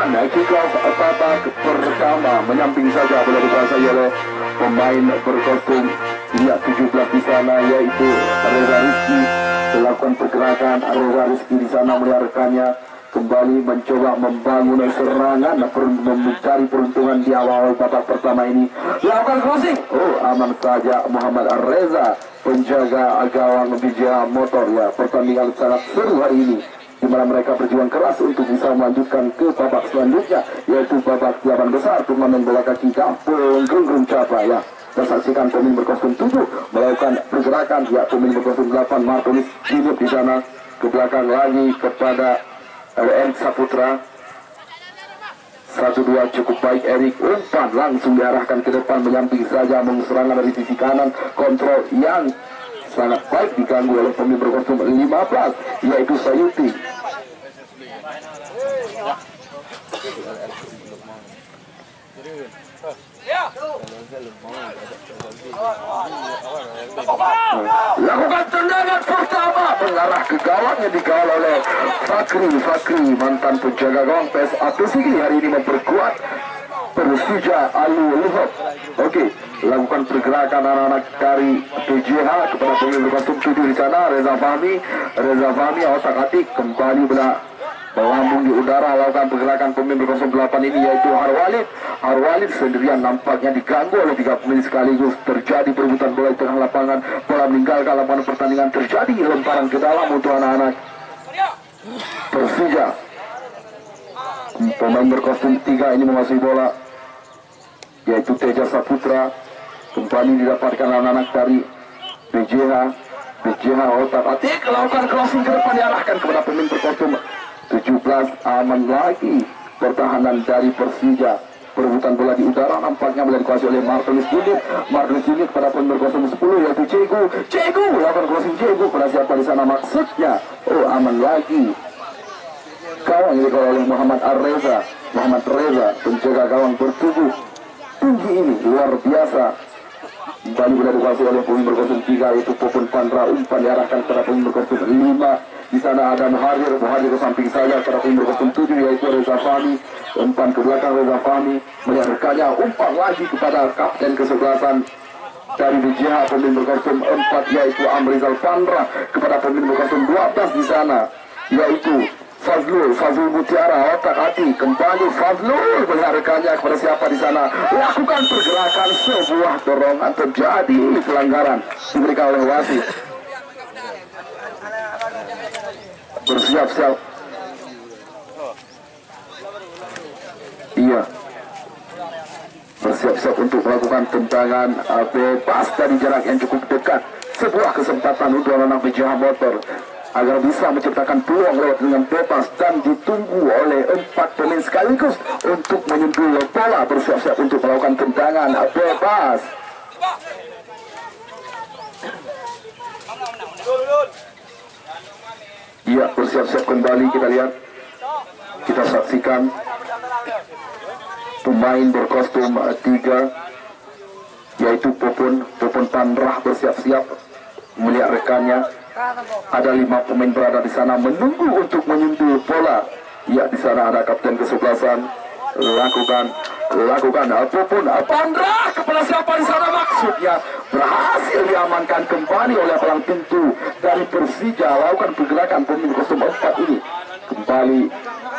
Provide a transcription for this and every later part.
dilakukan kick off babak pertama. Menyamping saja bola dikuasai oleh pemain berkostum dia 17 di sana, yaitu Reza Rizky. Melakukan pergerakan Reza Rizky di sana melihat rekannya kembali mencoba membangun serangan, mencari peruntungan di awal babak pertama ini. Lakukan crossing, aman saja Muhammad Reza, penjaga gawang BJH Motor. Ya, pertandingan sangat seru hari ini, di mana mereka berjuang keras untuk bisa melanjutkan ke babak selanjutnya, yaitu babak 8 besar turnamen bola kaki Kampung Gerung Capa. Ya, kita saksikan pemain berkostum 7 melakukan pergerakan. Ya, pemain berkostum 8 Martonis Philip di sana ke belakang lagi kepada LN Saputra. 1-2 cukup baik. Erik umpan langsung diarahkan ke depan, menyamping saja mengeserangan dari sisi kanan. Kontrol yang sangat baik diganggu oleh pemain berkostum 15, yaitu Sayuti. Lakukan tendangan pertama mengarah ke gawang yang dikawal oleh Fakri, mantan penjaga gawang PSAP Sigli, hari ini memperkuat Persija Alu Luhut. Oke, lakukan pergerakan anak-anak dari PJH kepada pemain berkostum 7 di sana. Reza Fahmi otak-atik kembali melambung di udara. Lakukan pergerakan pemain berkostum 8 ini, yaitu Harwalid sendirian nampaknya diganggu oleh 3 pemain sekaligus. Terjadi perebutan bola di tengah lapangan, bola meninggalkan lapangan pertandingan. Terjadi lemparan ke dalam untuk anak-anak Persija. Pemain berkostum 3 ini menguasai bola, yaitu Teja Saputra. Kembali didapatkan anak-anak dari BJH otak-atik, lakukan crossing ke depan, diarahkan kepada pemain berkostum 17. Aman lagi pertahanan dari Persija. Perebutan bola di udara nampaknya boleh dikuasai oleh Martinus Unit pada pemain berkostum 10, yaitu Cegu lakukan crossing. Cegu pada siapa di sana maksudnya? Aman lagi. Gawang ini oleh Muhammad Reza, penjaga gawang bertubuh tinggi ini luar biasa. Kembali boleh dikuasai oleh pemain berkostum 3, yaitu Popon Pandra. Umpan diarahkan kepada pemain berkostum 5. Di sana ada Muhadir ke samping saja kepada pemain berkostum 7, yaitu Reza Fahmi. Umpan ke belakang Reza Fahmi melihat rekannya, umpan lagi kepada kapten kesebelasan dari BJH pemain berkostum 4, yaitu Amrizal Pandra kepada pemain berkostum 12 di sana, yaitu Fazlul Mutiara otak-atik. Kembali Fazlul melihat rekannya kepada siapa di sana, lakukan pergerakan, sebuah dorongan, terjadi pelanggaran diberikan oleh wasit. Bersiap-siap. Iya, bersiap-siap untuk melakukan tendangan bebas dari jarak yang cukup dekat. Sebuah kesempatan untuk anak BJH Motor agar bisa menciptakan peluang lewat dengan bebas, dan ditunggu oleh 4 pemain sekaligus untuk menyentuh bola. Bersiap-siap untuk melakukan tendangan bebas. Iya, bersiap-siap kembali. Kita lihat, kita saksikan pemain berkostum 3, yaitu Popon Pandrah bersiap-siap melihat rekannya. Ada 5 pemain berada di sana menunggu untuk menyentuh bola. Ya, di sana ada kapten kesebelasan. Lakukan Popon Pandrah kepada siapa di sana maksudnya, berhasil diamankan kembali oleh palang pintu dari Persija. Lakukan pergerakan pemain berkostum 4 ini kembali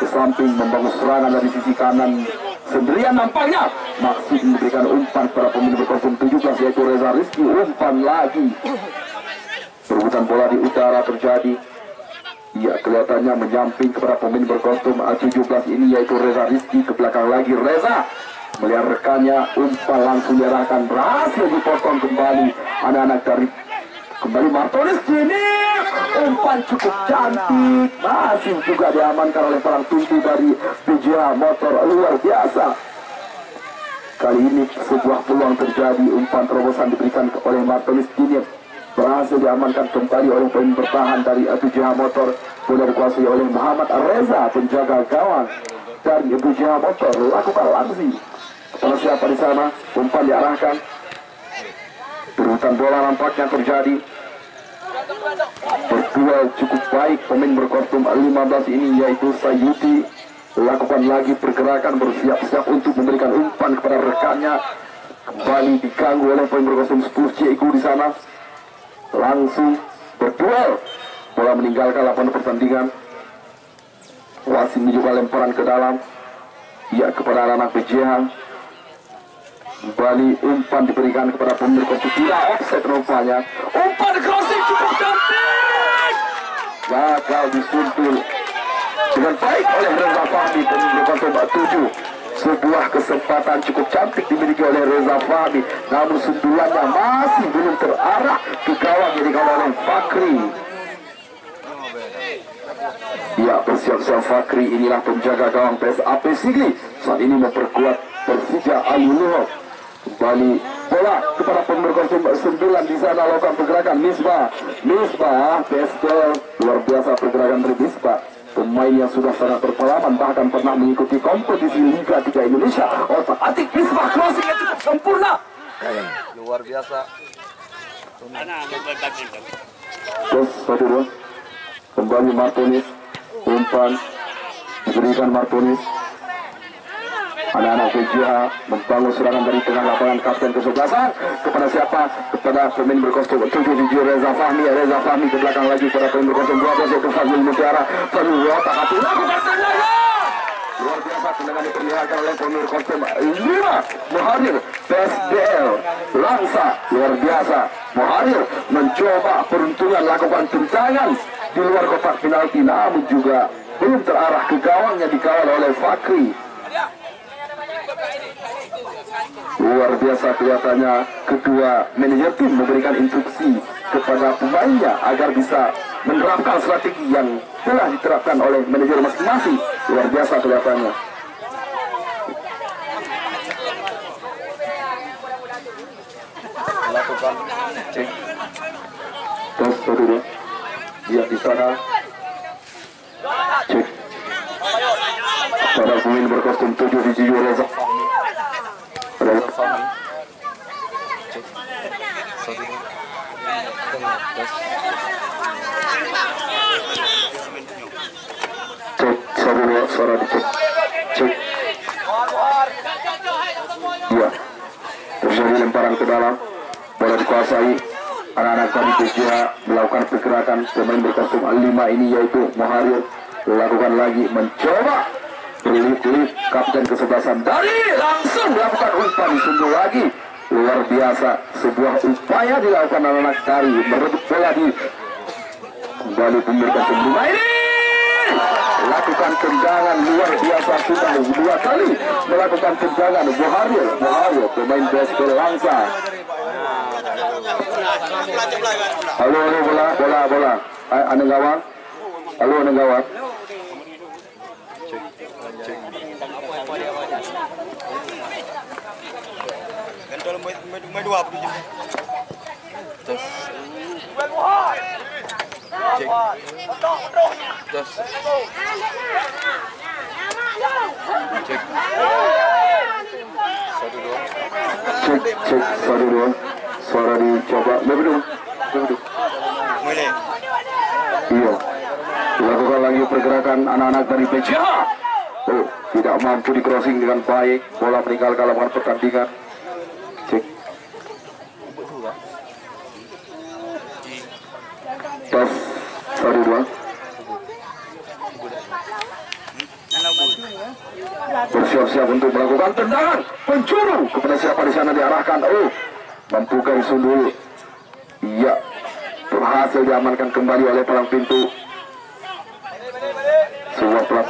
ke samping membangun serangan dari sisi kanan. Sendirian nampaknya, maksud memberikan umpan pada pemain berkostum 17, yaitu Reza Rizky. Umpan lagi, perebutan bola di udara terjadi. Ya, kelihatannya menyamping kepada pemain berkostum 17 ini, yaitu Reza Rizky. Ke belakang lagi Reza melihat rekannya, umpan langsung diarahkan, berhasil dipotong kembali anak-anak dari kembali Martonis. Kini umpan cukup cantik, masih juga diamankan oleh palang pintu dari BJH Motor. Luar biasa. Kali ini sebuah peluang terjadi, umpan terobosan diberikan oleh Martonis. Kini berhasil diamankan kembali oleh pemain bertahan dari BJH Motor. Bola dikuasai oleh Muhammad Reza, penjaga gawang dari BJH Motor. Lakukan langsung kepada siapa di sana, umpan diarahkan. Perebutan bola nampaknya terjadi. Berdua cukup baik pemain berkostum 15 ini, yaitu Sayuti lakukan lagi pergerakan, bersiap-siap untuk memberikan umpan kepada rekannya. Kembali diganggu oleh pemain kostum 10 Ciku di sana. Langsung berduel, bola meninggalkan lapangan pertandingan. Wasit juga lemparan ke dalam, ya kepada anak Bejiang. Kembali umpan diberikan kepada pemain kostum, tidak offset rupanya. Umpan crossing cukup cantik, gagal disuntul dengan baik oleh Reza Fahmi, pemain kostum 7. Sebuah kesempatan cukup cantik dimiliki oleh Reza Fahmi, namun sundulannya masih belum terarah ke gawang yang dikawal oleh Fakri. Ya, bersiap-siap Fakri, inilah penjaga gawang PSAP Sigli. Saat ini memperkuat Persija Aluluho. Kembali bola kepada pemain kostum 9 di sana, lakukan pergerakan Misbah PSPL, luar biasa pergerakan dari Misbah. Pemain yang sudah sangat berpengalaman, bahkan pernah mengikuti kompetisi Liga 3 Indonesia. Otak atik Misbah, crossing yang cukup sempurna, luar biasa. Terus satu kembali Martonis, umpan diberikan Martonis. Anak-anak PJA membangun serangan dari tengah lapangan, kapten kesebelasan kepada siapa? Kepada pemain berkostum 7 Reza Fahmi ke belakang lagi kepada pemain berkostum 12 yaitu Fadil Mutiara. Fadil otak hati lakukan tendangan luar biasa, tendangan diperlihatkan oleh pemain berkostum 5 Muharir PSBL Langsa. Luar biasa, Muharir mencoba peruntungan, lakukan tendangan di luar kotak penalti, namun juga belum terarah ke gawang yang dikawal oleh Fakri. Luar biasa kelihatannya kedua manajer tim memberikan instruksi kepada pemainnya agar bisa menerapkan strategi yang telah diterapkan oleh manajer masing-masing. Luar biasa kelihatannya. Lakukan cek. Terus dulu. Lihat di sana. Cek. Pada pemain berkostum 7 di Reza Fahmi. Cek. Cek, suara dicek. Cek. Iya. Terjadi lemparan ke dalam. Bola dikuasai. Anak-anak dari PJA melakukan pergerakan. Pemain berkostum 5 ini yaitu Muharir lakukan lagi, mencoba berlip-lip kapten kesebelasan dari langsung melakukan umpan, disundul lagi. Luar biasa, sebuah upaya dilakukan anak-anak dari merebut bola di kembali pemain kostum 5 ini lakukan tendangan luar biasa, sudah 2 kali melakukan tendangan. Muharir pemain baseball Langsa. Halo bola ane gawang. Halo ane gawang. Cek, suara dicoba. Duduk. Iya. Lakukan lagi pergerakan anak-anak dari PJA. Oh, tidak mampu di crossing dengan baik. Bola meninggalkan lapangan pertandingan. Cek. Tos. 1-2. Bersiap-siap untuk melakukan tendangan penjuru kepada siapa di sana diarahkan. Oh, mampukah disundul? Iya, berhasil diamankan kembali oleh palang pintu. Sebuah pelan.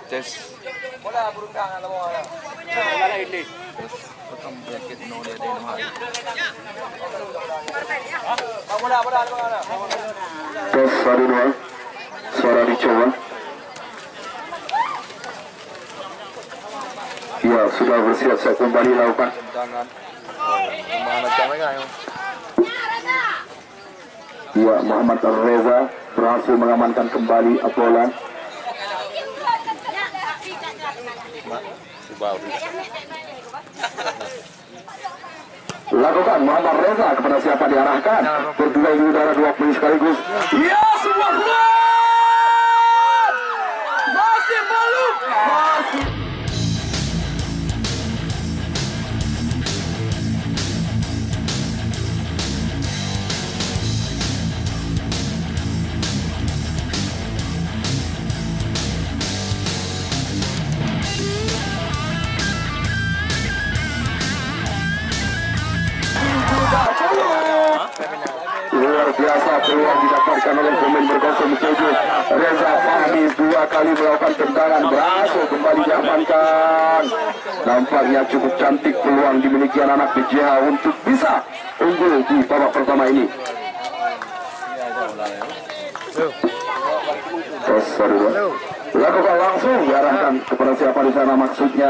Tes. Tes 1-2. Suara dicoba. Ya, sudah bersiap-siap kembali lakukan Tangan. Mana caranya ayo? Ya, Muhammad Reza berhasil mengamankan kembali bola. Lakukan Muhammad Reza kepada siapa diarahkan. Berduel di udara 2 poin sekaligus. Ya, sebuah gol! luar biasa peluang didapatkan oleh pemain berkostum 7 Reza Fahmi, 2 kali melakukan tendangan berhasil kembali diamankan. Nampaknya cukup cantik peluang dimiliki anak BJH untuk bisa unggul di babak pertama ini. Lakukan langsung diarahkan kepada siapa di sana, maksudnya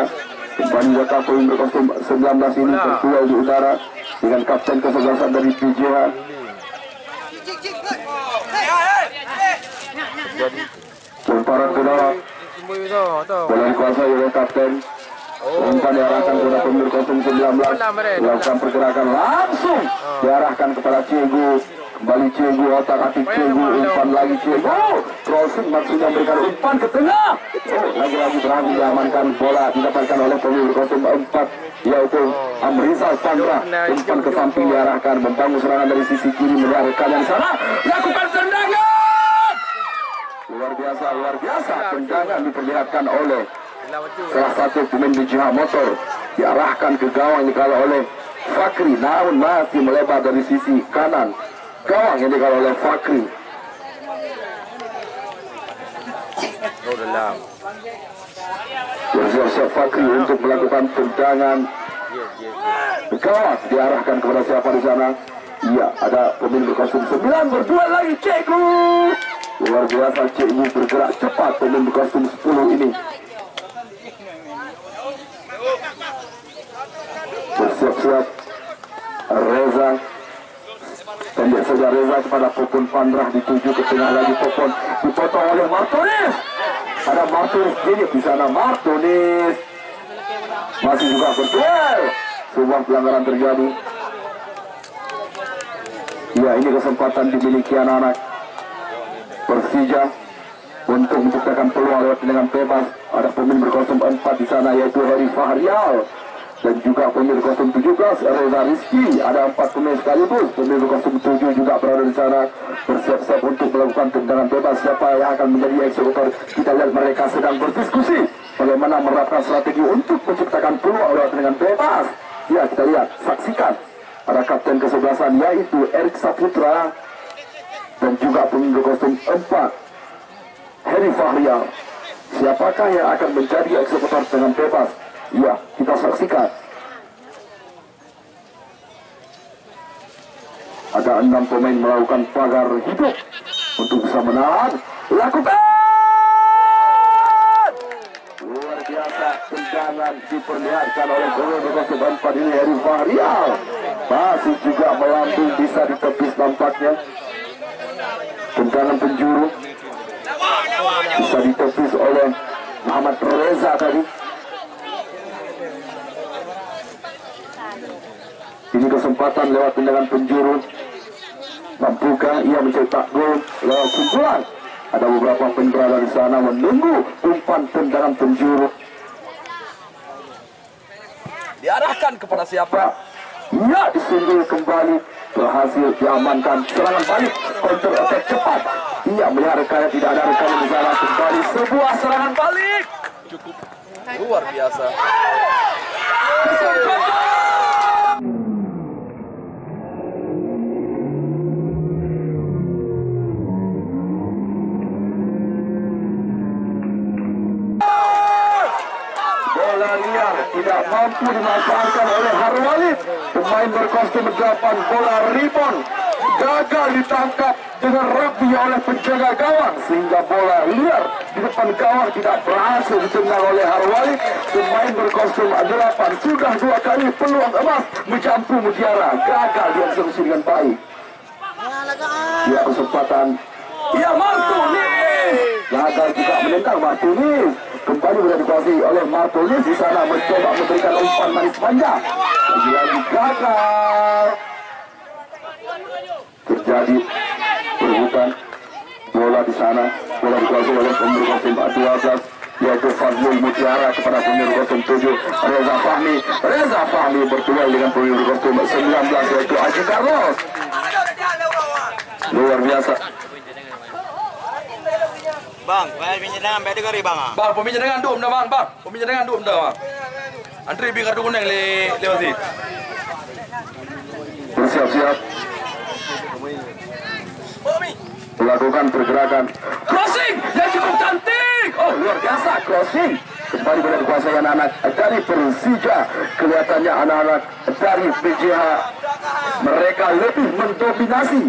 kembali datang pemain berkostum 19 ini berduel di udara dengan kapten kesebelasan dari BJH. Lemparan ke dalam, bola dikuasai oleh kapten. Umpan diarahkan kepada pemain berkostum 19, melakukan pergerakan langsung diarahkan kepada Cegu. Kembali Cegu, otak-atik Cegu, umpan lagi Cegu, crossing maksudnya memberikan umpan ke tengah. Lagi-lagi berhasil diamankan, bola didapatkan oleh pemain berkostum 4 yaitu Amrizal Pandra. Umpan ke samping diarahkan, membangun serangan dari sisi kiri, menarikkan di sana, lakukan tendangan. Luar biasa tendangan diperlihatkan oleh salah satu pemain BJH Motor, diarahkan ke gawang dikala oleh Fakri, namun masih melebar dari sisi kanan gawang yang dikala oleh Fakri. Bersiap-siap Fakri untuk melakukan tendangan gawang, diarahkan kepada siapa di sana? Iya, ada pemain berkostum 9 berduel lagi Cegu. Luar biasa Cegu bergerak cepat pemain berkostum 10 ini. Bersiap-siap Reza, pendek saja Reza kepada Popon Pandrah, dituju ke tengah lagi Popon, dipotong oleh Martonis. Ada Martonis jadi di sana, Martonis masih juga berduel. Sebuah pelanggaran terjadi. Ya, ini kesempatan dimiliki anak-anak Persija untuk menciptakan peluang lewat tendangan bebas. Ada pemain berkostum 4 di sana yaitu Heri Fahrial dan juga pemain berkostum 17 Reza Rizky. Ada 4 pemain sekaligus. Pemain berkostum 7 juga berada di sana bersiap-siap untuk melakukan tendangan bebas. Siapa yang akan menjadi eksekutor? Kita lihat mereka sedang berdiskusi bagaimana menerapkan strategi untuk menciptakan peluang lewat tendangan bebas. Ya, kita lihat, saksikan. Ada kapten kesebelasan yaitu Erik Saputra dan juga pemain berkostum 4 Heri Fahrial. Siapakah yang akan menjadi eksekutor dengan bebas? Ya, kita saksikan. Ada 6 pemain melakukan pagar hidup untuk bisa menahan. Lakukan! Luar biasa tendangan diperlihatkan oleh pemain berkostum 4 ini Heri Fahrial. Masih juga melambung, bisa ditepis nampaknya. Tendangan penjuru bisa ditepis oleh Muhammad Reza tadi. Ini kesempatan lewat tendangan penjuru. Mampukah ia mencetak gol lewat sundulan? Ada beberapa pemain berada di sana menunggu umpan tendangan penjuru. Diarahkan kepada siapa? Ya, disundul kembali, berhasil diamankan. Serangan balik, counter attack cepat. Ia melihat rekannya, tidak ada rekannya di sana. Kembali sebuah serangan balik. Cukup luar biasa. Bola liar tidak mampu dimanfaatkan oleh Harwalid. Pemain berkostum 8, bola rebound gagal ditangkap dengan rapi oleh penjaga gawang sehingga bola liar di depan gawang tidak berhasil ditendang oleh Harwalid. Pemain berkostum 8 sudah 2 kali peluang emas menjampu mutiara, gagal dieksekusi dengan baik. Ya, kesempatan. Ya, Martonis gagal juga menendang. Martonis kembali sudah dikuasai oleh Martonis di sana, mencoba memberikan umpan manis manja, lagi-lagi gagal. Terjadi perebutan bola di sana, bola dikuasai oleh pemain berkostum 12 yaitu Fazlul Mutiara kepada pemain berkostum 7 Reza Fahmi. Reza Fahmi berduel dengan pemain berkostum 19 yaitu Aji Carlos. Luar biasa. Bang, pemain dengan beda kali bang. Bang, pemain dengan dum dah bang. Bang, pemain dengan dum dah bang. Antri bi kartu kuning lewat sini. Bersiap-siap. melakukan pergerakan crossing yang cukup cantik. Oh, luar biasa crossing. Kembali berada dikuasai anak-anak dari Persija. Kelihatannya anak-anak dari PJH mereka lebih mendominasi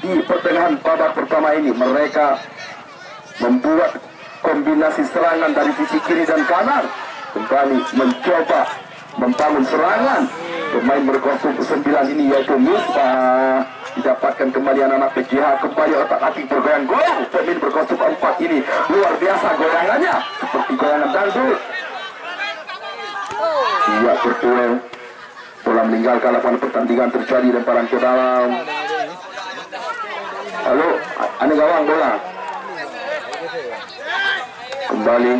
di pertengahan babak pertama ini. Mereka membuat kombinasi serangan dari sisi kiri dan kanan. Kembali mencoba membangun serangan. Pemain berkostum 9 ini yaitu Misbah didapatkan kembali anak-anak PJH. Kembali otak-atik bergoyang-goyang. Pemain berkostum 4 ini luar biasa goyangannya seperti goyangan dangdut. Iya, betul. Bola meninggalkan lapangan pertandingan, terjadi lemparan ke dalam. Halo, ada gawang bola. Kembali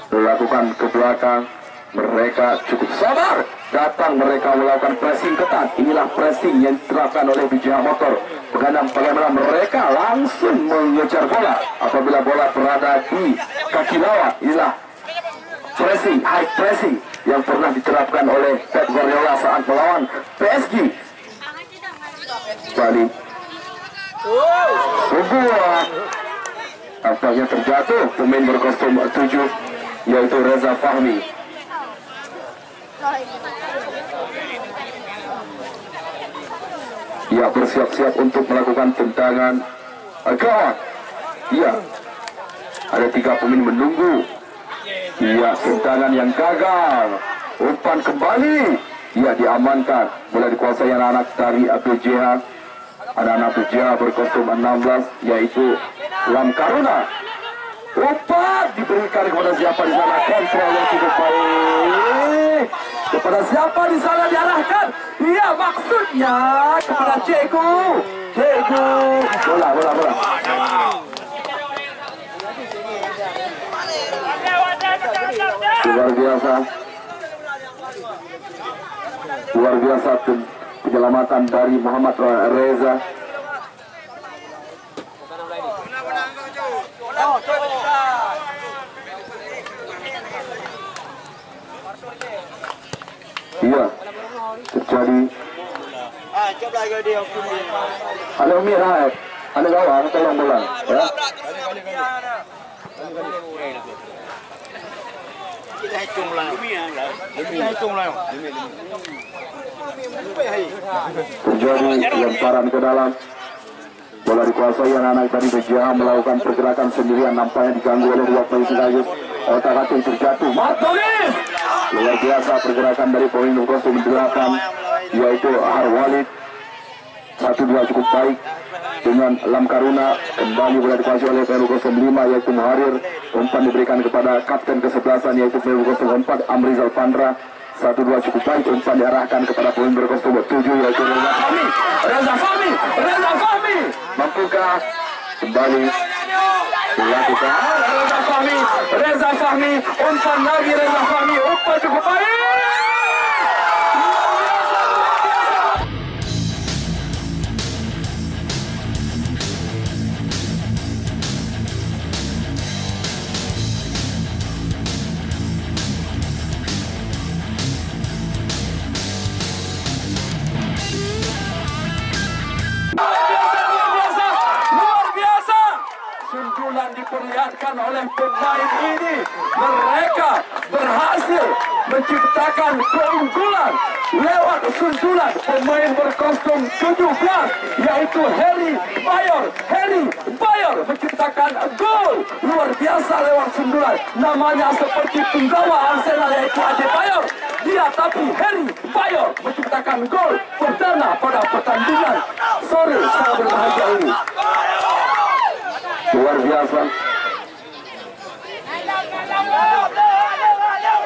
melakukan ke belakang. Mereka cukup sabar. Datang mereka melakukan pressing ketat. Inilah pressing yang diterapkan oleh PJH Motor. Bagaimana mereka langsung mengejar bola apabila bola berada di kaki lawan. Inilah pressing, high pressing yang pernah diterapkan oleh Pep Guardiola saat melawan PSG. Kembali sebuah tampaknya terjatuh pemain berkostum 7 yaitu Reza Fahmi. Ia bersiap-siap untuk melakukan tendangan gawang. Iya, ada 3 pemain menunggu. Iya, tendangan yang gagal. Umpan kembali. Ia diamankan. Bola dikuasai anak-anak dari PJH. Anak-anak PJH berkostum 16 yaitu Lamkaruna. Umpan diberikan kepada siapa di sana? Kontrol yang cukup baik. Kepada siapa di sana diarahkan? Iya, maksudnya kepada Cegu. Bola. Luar biasa penyelamatan dari Muhammad Reza. Iya, terjadi. Ada Umi Raib, ada gawang, tolong bola. Ya. Terjadi lemparan ke dalam. Bola dikuasai anak-anak dari PJH melakukan pergerakan sendirian, nampaknya diganggu oleh 2 pemain sekaligus. Otak-atik terjatuh. Martonis. Luar biasa pergerakan dari pemain berkostum 8 yaitu Harwalid. 1-2 cukup baik dengan Lamkaruna. Kembali bola dikuasai oleh pemain berkostum 5 yaitu Muharir. Umpan diberikan kepada kapten kesebelasan yaitu pemain berkostum 4 Amrizal Pandra. 1-2 cukup baik. Umpan diarahkan kepada pemain berkostum 7 yaitu Reza Fahmi. Mampukah kembali dilakukan Reza Fahmi. Umpan lagi Reza Fahmi. Umpan cukup baik. Diperlihatkan oleh pemain ini. Mereka berhasil menciptakan keunggulan lewat sundulan pemain berkostum 17 yaitu Harry Bayor menciptakan gol luar biasa lewat sundulan. Namanya seperti penggawa Arsenal yaitu Adebayor. Dia tapi Harry Bayor menciptakan gol perdana pada pertandingan sore sangat berbahagia ini. Luar biasa.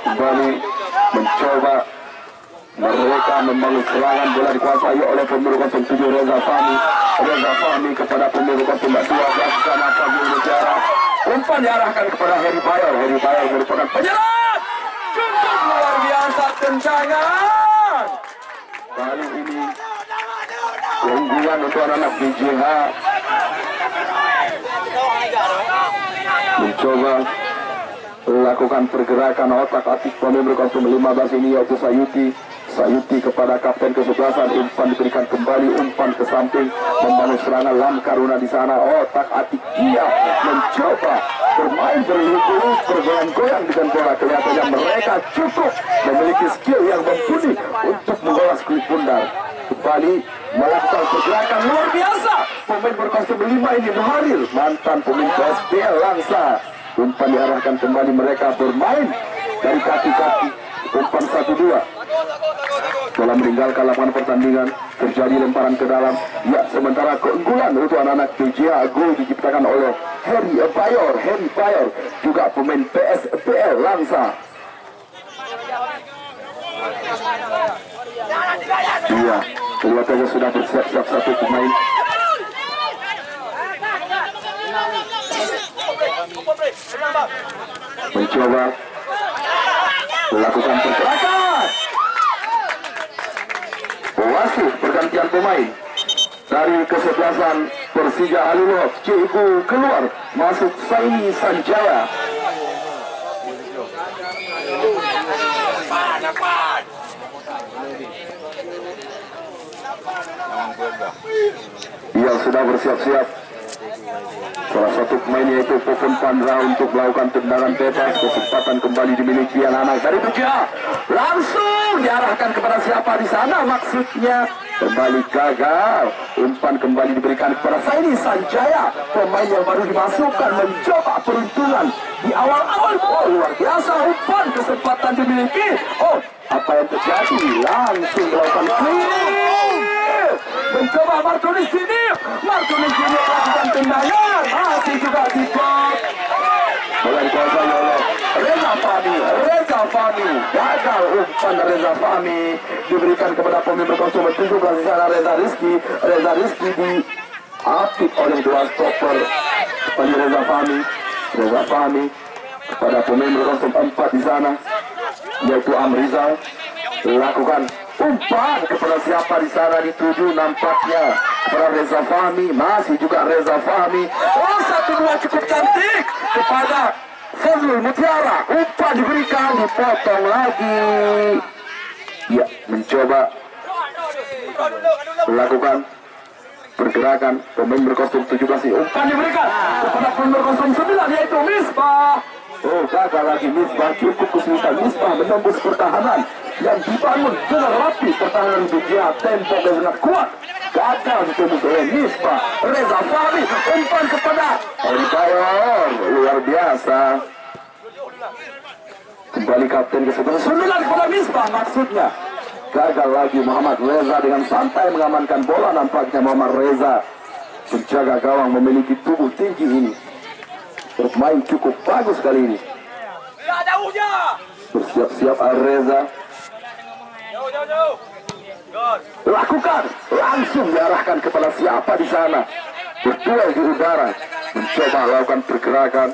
Kembali mencoba mereka membangun serangan. Bola dikuasai oleh pemain 07 Reza Fahmi kepada pemain 12 sama Fahmi Mutiara. Umpan diarahkan kepada Harry Bayor merupakan penyerang. Cukup luar biasa tendangan. Kali ini keunggulan untuk anak PJH. Mencoba melakukan pergerakan otak-atik pemain berkostum 15 ini yaitu Sayuti kepada kapten kesebelasan, umpan diberikan kembali, umpan ke samping, membangun serangan. Lamkaruna di sana, otak atik dia mencoba bermain berlutut, bergoyang-goyang dengan bola. Kelihatannya mereka cukup memiliki skill yang mumpuni untuk mengolah kulit bundar. Kembali melakukan pergerakan luar biasa. Pemain berkostum 5 ini Muharir, mantan pemain PSBL Langsa. Umpan diarahkan kembali, mereka bermain dari kaki-kaki. Umpan 1-2. Bola meninggalkan lapangan pertandingan, terjadi lemparan ke dalam. Ya, sementara keunggulan untuk anak-anak PJA, gol diciptakan oleh Harry Bayor, juga pemain PSBL Langsa. Iya, kelihatannya sudah bersiap-siap satu pemain. Mencoba melakukan pergerakan. Wasit pergantian pemain dari kesebelasan Persija Alulok, Ciku keluar, masuk Saini Sanjaya. Ia sudah bersiap-siap. Salah satu pemain yaitu Popon Pandra untuk melakukan tendangan bebas. Kesempatan kembali dimiliki anak-anak dari PJA. Langsung diarahkan kepada siapa di sana maksudnya. Kembali gagal. Umpan kembali diberikan kepada Saini Sanjaya, pemain yang baru dimasukkan, mencoba peruntungan di awal-awal. Oh, luar biasa umpan, kesempatan dimiliki. Oh, apa yang terjadi? Langsung melakukan clear. Mencoba Martunis ini melakukan tendangan, masih juga diblok. Bola dikuasai oleh Reza Fahmi. Gagal umpan Reza Fahmi diberikan kepada pemain berkostum 17 di sana, Reza Rizky diapit oleh dua stopper. Kembali Reza Fahmi kepada pemain berkostum 4 di sana, yaitu Amrizal. Lakukan umpan kepada siapa di sana, dituju nampaknya kepada Reza Fahmi, masih juga Reza Fahmi. Oh, 1-2 cukup cantik kepada Fazlul Mutiara. Umpan diberikan, dipotong lagi. Ya, mencoba melakukan pergerakan pemain berkostum 17. Umpan diberikan kepada pemain berkostum 9 yaitu Misbah. Oh, gagal lagi Misbah, cukup kesulitan Misbah menembus pertahanan yang dibangun dengan rapi. Pertahanan PJA tempo yang sangat kuat, gagal ditembus oleh Misbah. Reza Fahmi, umpan kepada Harry Bayor, luar biasa. Kembali kapten ke-11, sundulan kepada Misbah maksudnya. Gagal lagi Muhammad Reza dengan santai mengamankan bola. Nampaknya Muhammad Reza, penjaga gawang, memiliki tubuh tinggi ini, bermain cukup bagus kali ini. Bersiap-siap Reza. Lakukan, langsung diarahkan kepada siapa di sana. Berduel di udara, mencoba lakukan pergerakan.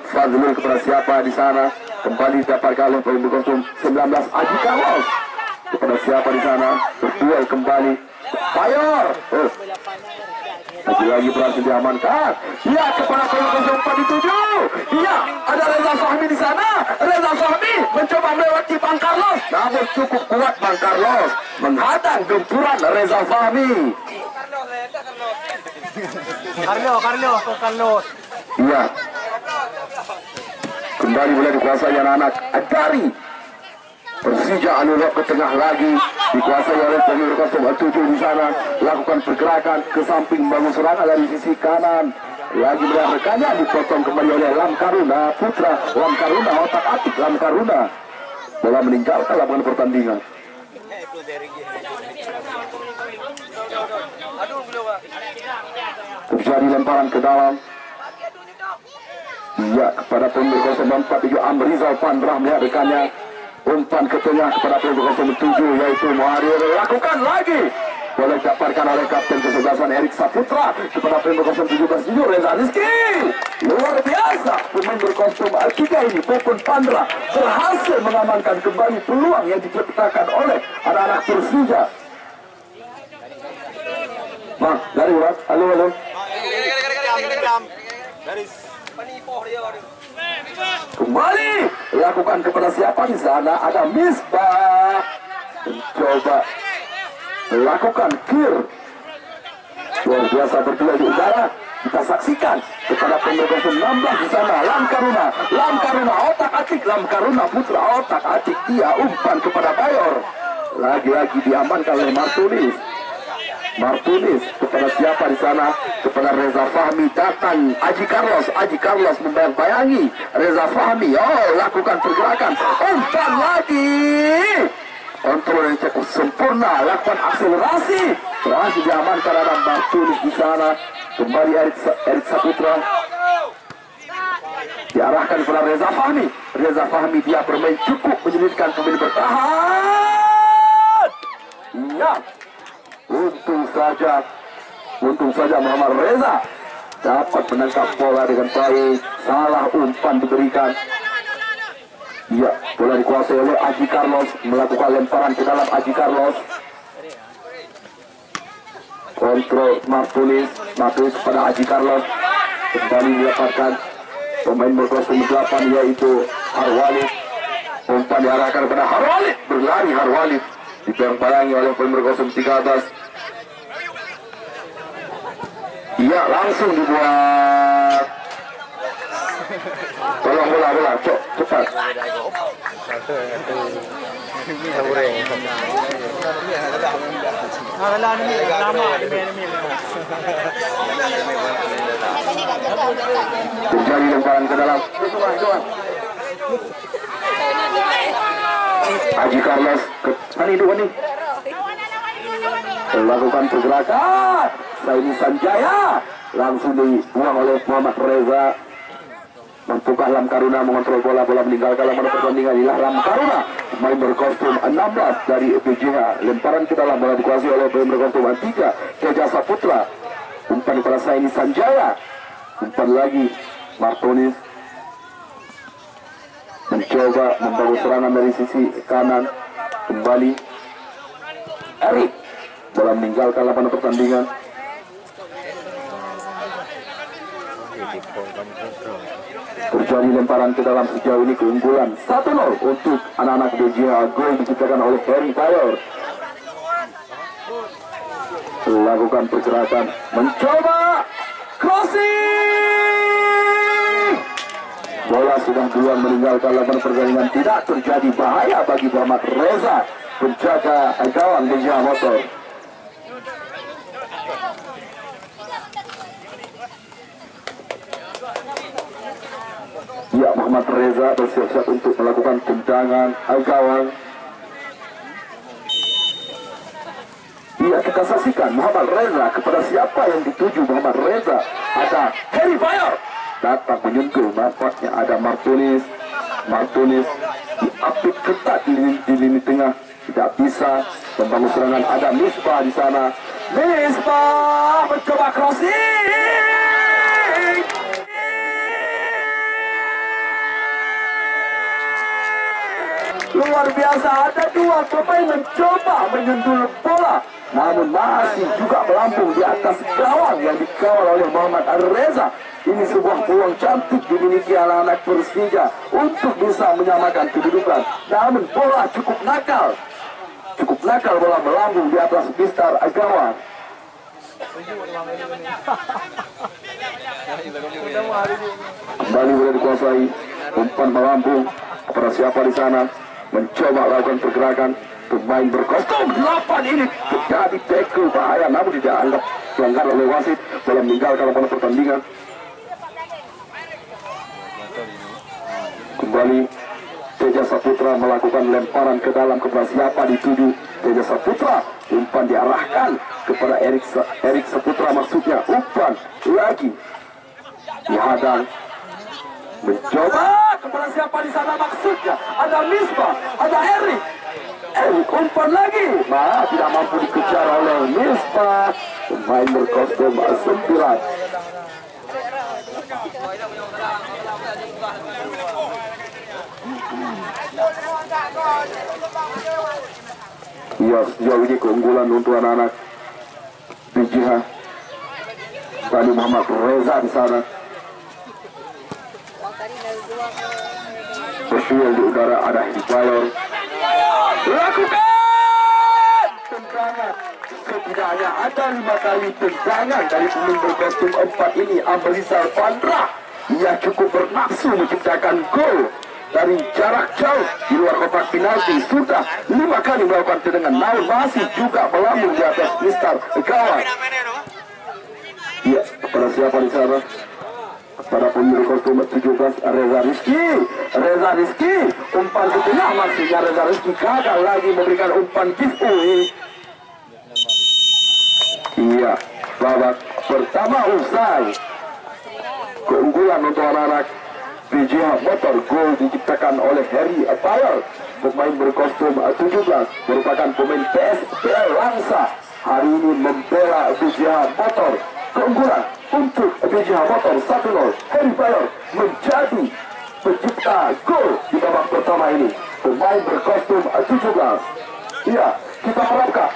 Fazlul kepada siapa di sana. Kembali didapatkan oleh pemain berkostum 19 Aji Carlos. Kepada siapa di sana. Berduel kembali. Bayor. Lagi berhasil diamankan. Ya, kepada pemain berkostum 4 dituju. Ya, ada Reza Fahmi di sana. Reza Fahmi mencoba melewati Bang Carlos, namun cukup kuat Bang Carlos menghadang gempuran Reza Fahmi. Carlos. Iya. Kembali boleh dikuasai anak-anak dari Persija Alulok ke tengah lagi, dikuasai oleh pemain berkostum 7 di sana. Lakukan pergerakan ke samping, bangun serangan dari sisi kanan. Lagi rekannya dipotong kembali oleh Lamkaruna Putra. Lamkaruna, otak atik Lamkaruna. Bola meninggalkan lapangan pertandingan. Terjadi lemparan ke dalam. Iya, kepada pemain berkostum 47 Amrizal Pandra melihat rekannya. Umpan ke tengah kepada pemain berkostum 7 yaitu Muharir. Lakukan lagi. Boleh didapatkan oleh kapten kesebelasan Erik Saputra kepada pemain berkostum 17 Reza Rizky. Luar biasa, pemain berkostum 3 ini Popon Pandra berhasil mengamankan kembali peluang yang diciptakan oleh anak-anak Persija. Bang, dari urat, halo. Garis. Penipoh dia. Kembali lakukan kepada siapa di sana? Ada Misbah. Mencoba melakukan kir. Luar biasa berdua di udara. Kita saksikan kepada pemain 16 di sana. Lamkaruna otak-atik. Lamkaruna putra otak-atik. Dia umpan kepada Bayor. Lagi-lagi diamankan oleh Martunis kepada siapa di sana? Kepada Reza Fahmi. Datang Aji Carlos membayang-bayangi Reza Fahmi. Oh, lakukan pergerakan. Umpan lagi. Kontrol yang cukup sempurna. Lakukan akselerasi. Berhasil diamankan ada Martunis di sana. Kembali Erik Saputra. Diarahkan kepada Reza Fahmi. Reza Fahmi dia bermain cukup menyulitkan pemain bertahan. Ya. Untung saja Muhammad Reza dapat menangkap bola dengan baik. Salah umpan diberikan. Ya, bola dikuasai oleh Aji Carlos. Melakukan lemparan ke dalam Aji Carlos. Kontrol Martunis pada Aji Carlos. Kembali didapatkan pemain berkostum 8 yaitu Harwalid. Umpan diarahkan kepada Harwalid. Berlari Harwalid. Dibayang-bayangi oleh pemain berkostum 13. Iya, langsung dibuat. Tolong bola, cepat. Terjadi lemparan ke dalam. Aji Carlos, ini. Melakukan pergerakan. Saini Sanjaya langsung dibuang oleh Muhammad Reza. Mampukah Lamkaruna mengontrol bola meninggalkan lapangan pertandingan? Inilah Lamkaruna, pemain berkostum 16 dari PJH. Lemparan ke dalam bola dikuasai oleh pemain berkostum 3 Teja Saputra. Umpan kepada Saini Sanjaya. Umpan lagi Martunis mencoba membangun serangan dari sisi kanan. Kembali Erik, bola meninggalkan lapangan pertandingan. Terjadi lemparan ke dalam. Sejauh ini keunggulan 1-0 untuk anak-anak BJH. Gol diciptakan oleh Harry Bayor. Lakukan pergerakan, mencoba crossing. Bola sudah duluan meninggalkan lapangan pertandingan. Tidak terjadi bahaya bagi Muhammad Reza, penjaga gawang BJH Motor. Ya, Muhammad Reza bersiap-siap untuk melakukan tendangan gawang. Ya, kita saksikan Muhammad Reza kepada siapa yang dituju Muhammad Reza. Ada Harry Bayor datang menyentuh. Nampaknya ada Martunis diapit ketat di lini tengah. Tidak bisa membangun serangan. Ada Misbah di sana. Misbah mencoba crossing. Luar biasa, ada dua pemain mencoba menyentuh bola, namun masih juga melambung di atas gawang yang dikawal oleh Muhammad Reza. Ini sebuah peluang cantik dimiliki anak-anak Persija untuk bisa menyamakan kedudukan. Namun bola cukup nakal bola melambung di atas bistar gawang. Kembali boleh dikuasai. Umpan melambung kepada siapa di sana? Mencoba lakukan pergerakan. Pemain berkostum 8 ini terjadi tackle bahaya, namun tidak anggap pelanggar oleh wasit. Bola meninggalkan lapangan pertandingan. Kembali Teja Saputra melakukan lemparan ke dalam kepada siapa dituju Teja Saputra. Umpan diarahkan kepada Erik Saputra, maksudnya umpan lagi dihadang. Mencoba kepada siapa di sana, maksudnya ada Misbah, ada Erik umpan lagi. Tidak mampu dikejar oleh Misbah. Pemain berkostum 9. Ya, sejauh ini keunggulan untuk anak-anak BJH. Tadi Muhammad Reza di sana. Berduel di udara ada Hidayat. Lakukan tendangan. Setidaknya ada 5 kali tendangan dari pemain berkostum 4 ini. Amrizal Pandra. Ia cukup bernafsu menciptakan gol dari jarak jauh di luar kotak penalti. Sudah 5 kali melakukan tendangan, namun masih juga melambung di atas mistar gawang. Iya, kepada siapa di sana? Pada pemilik kostum 17 Reza Rizky. Reza Rizky umpan ke tengah, maksudnya Reza Rizky gagal lagi memberikan umpan giveaway. Iya, babak pertama usai. Keunggulan untuk anak-anak PJH Motor. Gol diciptakan oleh Harry Bayer, pemain berkostum 17, merupakan pemain PSPL Langsa. Hari ini membela PJH Motor. Keunggulan untuk PJH Motor 1-0. Harry Bayer menjadi pencipta gol di babak pertama ini. Pemain berkostum 17. Iya, kita harapkan